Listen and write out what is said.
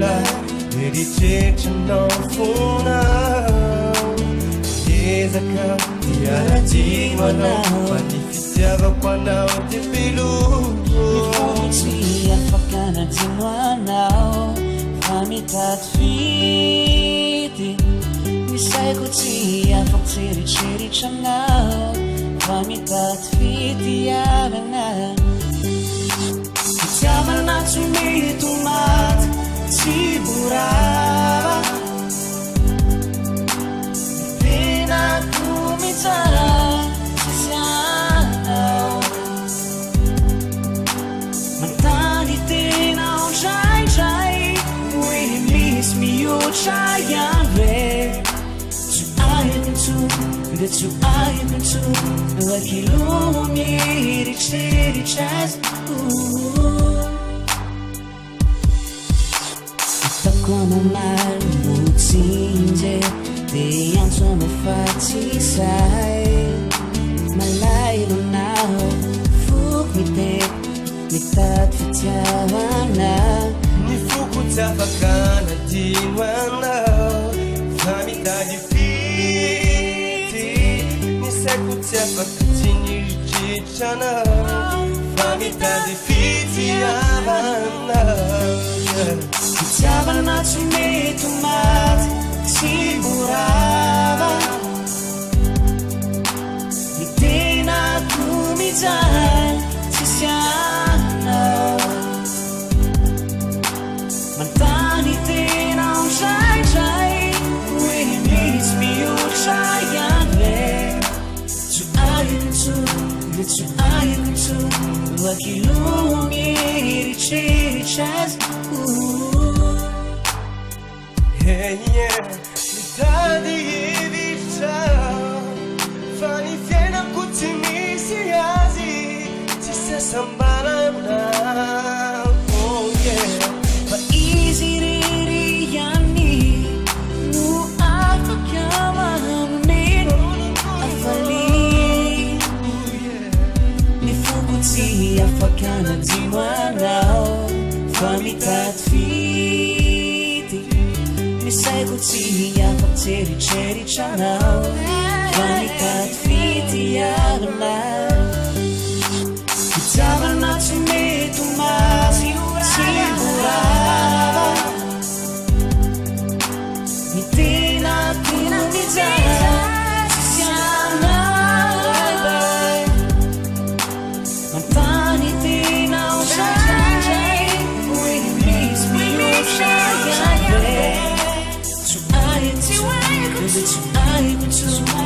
la eritreritra fonao ezaka diarajigno anao fa ny fitiavako anao ty peloko Mifotsy afaka anadino anao fa mitady fity misaiko tsy afaka tseritreritra anao fa mitady fity avana fitiavana tsy mety maty tsy borava tenako mitsara tsisy anao mantany tenao draindray hoe misy mihoatra ihany ve tsy aiko intsony de tsy aiko intsony akilo mieritreritra azy itako mamaly motsinje de antso mafatsisay malailo anao foko mite mitady fitiavana ny foko tsy afaka anadino anao fa mitady fity ny saiko tsy afaka tsy nieritreritra anao fa mitady fitiavana fitiavana tsy mety maty tsy borava ny tenako mizany tsisy anao mantany tenao draindray hoe misy mihoatra ihany ve tsy aiko intsony de tsy aiko intsony akilo mieritreritra azy mitady hevitra fa ny fiainako tsy misy azy tsisy asambarana fa izy rery ihany no afaka mameno afaly ny foko tsy afaka anadino anao fa mitady fity misaiko tsy afaka tseritreritra anao fa mitady fity arina fitiavana tsy mety maty tsy borava ny tenako mizara tsisy anao mantany tenao draindray hoe misy mihoatra ihany ve tsy aiko intsony